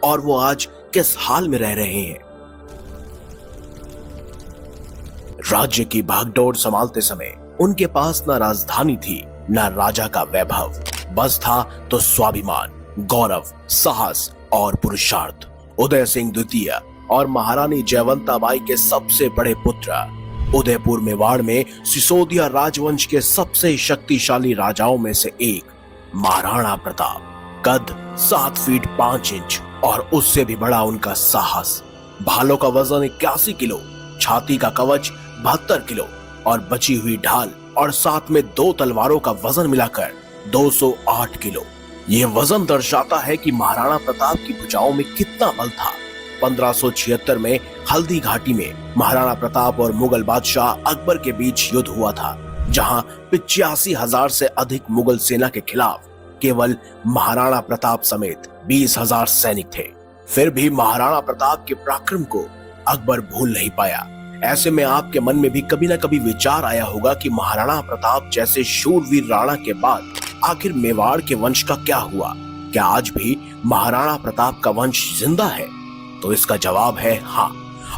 और वो आज किस हाल में रह रहे हैं। राज्य की भागदौड़ संभालते समय उनके पास न राजधानी थी न राजा का वैभव, बस था तो स्वाभिमान, गौरव, साहस और पुरुषार्थ। उदय सिंह द्वितीय और महारानी जयवंताबाई के सबसे बड़े पुत्र, उदयपुर मेवाड़ में सिसोदिया राजवंश के सबसे शक्तिशाली राजाओं में से एक महाराणा प्रताप। कद 7 फीट 5 इंच और उससे भी बड़ा उनका साहस। भालों का वजन 81 किलो, छाती का कवच 72 किलो और बची हुई ढाल और साथ में 2 तलवारों का वजन मिलाकर 208 किलो। ये वजन दर्शाता है कि महाराणा प्रताप की भुजाओं में कितना बल था। 1576 में हल्दी घाटी में महाराणा प्रताप और मुगल बादशाह अकबर के बीच युद्ध हुआ था, जहां 85,000 से अधिक मुगल सेना के खिलाफ केवल महाराणा प्रताप समेत 20,000 सैनिक थे। फिर भी महाराणा प्रताप के पराक्रम को अकबर भूल नहीं पाया। ऐसे में आपके मन में भी कभी न कभी विचार आया होगा कि महाराणा प्रताप जैसे शूरवीर राणा के बाद आखिर मेवाड़ के वंश का क्या हुआ? क्या आज भी महाराणा प्रताप का वंश जिंदा है? तो इसका जवाब है हाँ।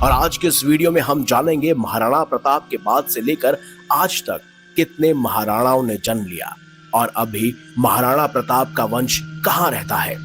और आज के इस वीडियो में हम जानेंगे महाराणा प्रताप के बाद से लेकर आज तक कितने महाराणाओं ने जन्म लिया और अभी महाराणा प्रताप का वंश कहाँ रहता है।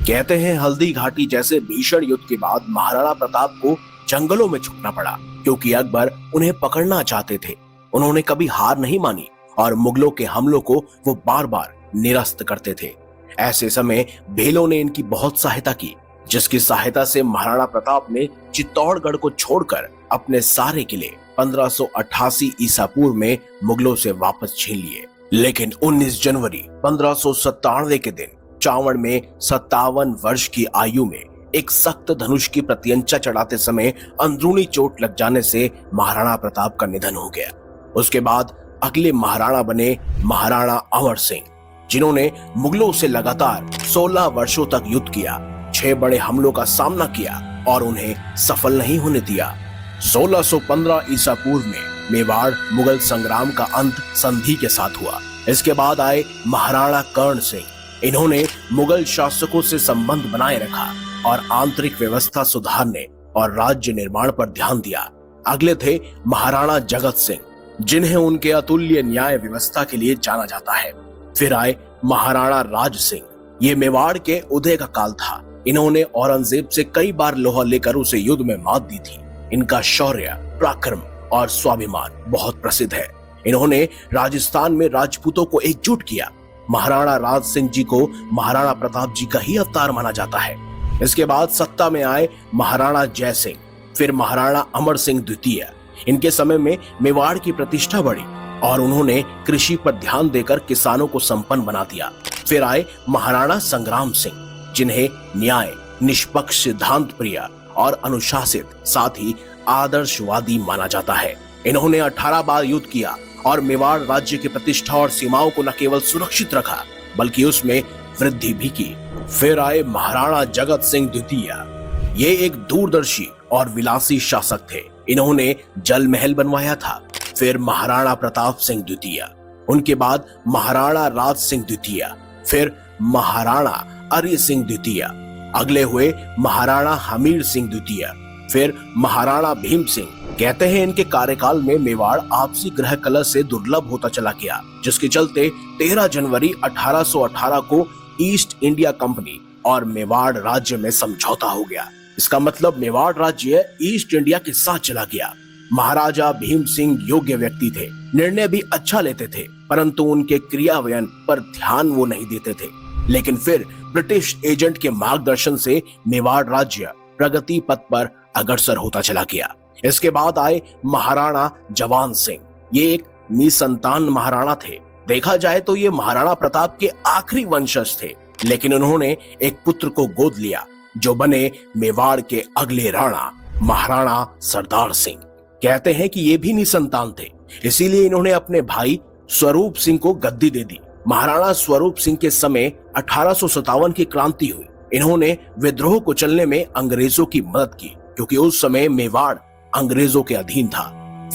कहते हैं हल्दी घाटी जैसे भीषण युद्ध के बाद महाराणा प्रताप को जंगलों में छुपना पड़ा, क्योंकि अकबर उन्हें पकड़ना चाहते थे। उन्होंने कभी हार नहीं मानी और मुगलों के हमलों को वो बार बार निरस्त करते थे। ऐसे समय भेलों ने इनकी बहुत सहायता की, जिसकी सहायता से महाराणा प्रताप ने चित्तौड़गढ़ को छोड़कर अपने सारे किले 1588 ईसा पूर्व में मुगलों से वापस छीन लिए। लेकिन 19 जनवरी 1597 के दिन चावड़ में 57 वर्ष की आयु में एक सख्त धनुष की प्रत्यंचा चढ़ाते समय अंदरूनी चोट लग जाने से महाराणा प्रताप का निधन हो गया। उसके बाद अगले महाराणा बने महाराणा अमर सिंह, जिन्होंने मुगलों से लगातार 16 वर्षों तक युद्ध किया, 6 बड़े हमलों का सामना किया और उन्हें सफल नहीं होने दिया। 1615 ईसा पूर्व में मेवाड़ मुगल संग्राम का अंत संधि के साथ हुआ। इसके बाद आए महाराणा कर्ण सिंह। इन्होंने मुगल शासकों से संबंध बनाए रखा और आंतरिक व्यवस्था सुधारने और राज्य निर्माण पर ध्यान दिया। अगले थे महाराणा जगत सिंह, जिन्हें उनके अतुल्य न्याय व्यवस्था के लिए जाना जाता है। फिर आए महाराणा राज सिंह। ये मेवाड़ के उदय का काल था। इन्होंने औरंगजेब से कई बार लोहा लेकर उसे युद्ध में मात दी थी। इनका शौर्य, पराक्रम और स्वाभिमान बहुत प्रसिद्ध है। इन्होंने राजस्थान में राजपूतों को एकजुट किया। महाराणा राज सिंह जी को महाराणा प्रताप जी का ही अवतार माना जाता है। इसके बाद सत्ता में आए महाराणा जय सिंह, फिर महाराणा अमर सिंह द्वितीय। इनके समय में मेवाड़ की प्रतिष्ठा बढ़ी और उन्होंने कृषि पर ध्यान देकर किसानों को संपन्न बना दिया। फिर आए महाराणा संग्राम सिंह, जिन्हें न्याय, निष्पक्ष, सिद्धांत प्रिय और अनुशासित, साथ ही आदर्शवादी माना जाता है। इन्होंने 18 बार युद्ध किया और मेवाड़ राज्य की प्रतिष्ठा और सीमाओं को न केवल सुरक्षित रखा बल्कि उसमें वृद्धि भी की। फिर आए महाराणा जगत सिंह द्वितीय। ये एक दूरदर्शी और विलासी शासक थे। इन्होंने जल महल बनवाया था। फिर महाराणा प्रताप सिंह द्वितीय, उनके बाद महाराणा राज सिंह द्वितीय, फिर महाराणा अरि सिंह द्वितीय, अगले हुए महाराणा हमीर सिंह द्वितीय, फिर महाराणा भीम सिंह। कहते हैं इनके कार्यकाल में मेवाड़ आपसी ग्रह कलह से दुर्लभ होता चला गया, जिसके चलते 13 जनवरी 1818 को ईस्ट इंडिया कंपनी और मेवाड़ राज्य में समझौता हो गया। इसका मतलब मेवाड़ राज्य ईस्ट इंडिया के साथ चला गया। महाराजा भीम सिंह योग्य व्यक्ति थे, निर्णय भी अच्छा लेते थे, परंतु उनके क्रियान्वयन पर ध्यान वो नहीं देते थे। लेकिन फिर ब्रिटिश एजेंट के मार्गदर्शन से मेवाड़ राज्य प्रगति पथ पर अग्रसर होता चला गया। इसके बाद आए महाराणा जवान सिंह। ये एक निसंतान महाराणा थे। देखा जाए तो ये महाराणा प्रताप के आखिरी वंशज थे, लेकिन उन्होंने एक पुत्र को गोद लिया जो बने मेवाड़ के अगले राणा महाराणा सरदार सिंह। कहते हैं कि ये भी निसंतान थे, इसीलिए इन्होंने अपने भाई स्वरूप सिंह को गद्दी दे दी। महाराणा स्वरूप सिंह के समय 1857 की क्रांति हुई। इन्होंने विद्रोह को चलने में अंग्रेजों की मदद की, क्योंकि उस समय मेवाड़ अंग्रेजों के अधीन था।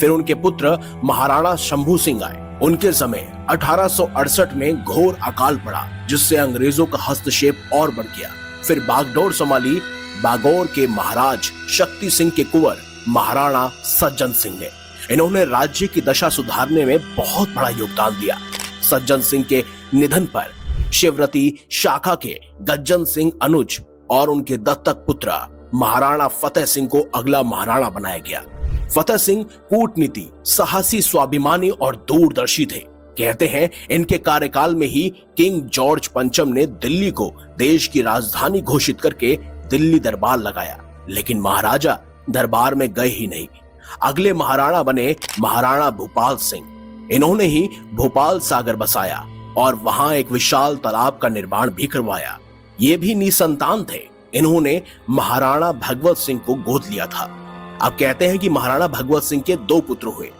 फिर उनके पुत्र महाराणा शंभू सिंह आए। उनके समय 1868 में घोर अकाल पड़ा, जिससे अंग्रेजों का हस्तक्षेप और बढ़ गया। फिर बागडोर संभाली बागौर के महाराज शक्ति सिंह के कुंवर महाराणा सज्जन सिंह ने। इन्होंने राज्य की दशा सुधारने में बहुत बड़ा योगदान दिया। सज्जन सिंह के निधन पर शिवरती शाखा के गज्जन सिंह अनुज और उनके दत्तक पुत्र महाराणा फतेह सिंह को अगला महाराणा बनाया गया। फतेह सिंह कूटनीति, साहसी, स्वाभिमानी और दूरदर्शी थे। कहते हैं इनके कार्यकाल में ही किंग जॉर्ज पंचम ने दिल्ली को देश की राजधानी घोषित करके दिल्ली दरबार लगाया, लेकिन महाराजा दरबार में गए ही नहीं। अगले महाराणा बने महाराणा भूपाल सिंह। इन्होंने ही भोपाल सागर बसाया और वहां एक विशाल तालाब का निर्माण भी करवाया। ये भी निसंतान थे। इन्होंने महाराणा भगवत सिंह को गोद लिया था। अब कहते हैं कि महाराणा भगवत सिंह के 2 पुत्र हुए,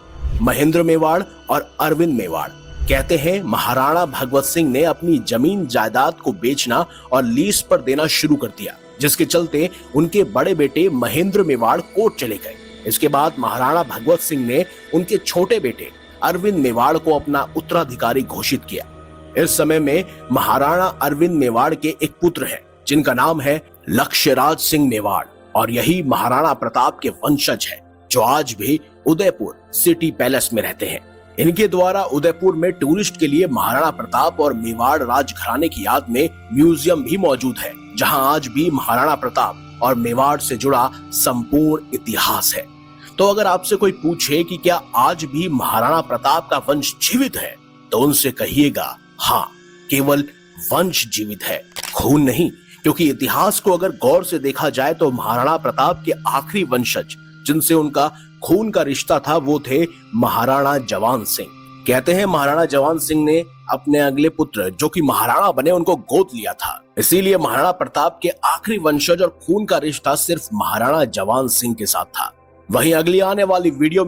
महेंद्र मेवाड़ और अरविंद मेवाड़। कहते हैं महाराणा भगवत सिंह ने अपनी जमीन जायदाद को बेचना और लीज पर देना शुरू कर दिया, जिसके चलते उनके बड़े बेटे महेंद्र मेवाड़ कोर्ट चले गए। इसके बाद महाराणा भगवत सिंह ने उनके छोटे बेटे अरविंद मेवाड़ को अपना उत्तराधिकारी घोषित किया। इस समय में महाराणा अरविंद मेवाड़ के एक पुत्र हैं, जिनका नाम है लक्ष्यराज सिंह मेवाड़, और यही महाराणा प्रताप के वंशज है, जो आज भी उदयपुर सिटी पैलेस में रहते हैं। इनके द्वारा उदयपुर में टूरिस्ट के लिए महाराणा प्रताप और मेवाड़ राजघराने की याद में म्यूजियम भी मौजूद है, जहां आज भी महाराणा प्रताप और मेवाड़ से जुड़ा संपूर्ण इतिहास है। तो अगर आपसे कोई पूछे कि क्या आज भी महाराणा प्रताप का वंश जीवित है, तो उनसे कहिएगा हाँ, केवल वंश जीवित है, खून नहीं। क्योंकि इतिहास को अगर गौर से देखा जाए तो महाराणा प्रताप के आखिरी वंशज जिनसे उनका खून का रिश्ता था वो थे महाराणा जवान सिंह। कहते हैं महाराणा जवान सिंह ने अपने अगले पुत्र जो कि महाराणा बने उनको गोद लिया था, इसीलिए महाराणा प्रताप के आखिरी वंशज और खून का रिश्ता सिर्फ महाराणा जवान सिंह के साथ था। वहीं अगली आने वाली वीडियो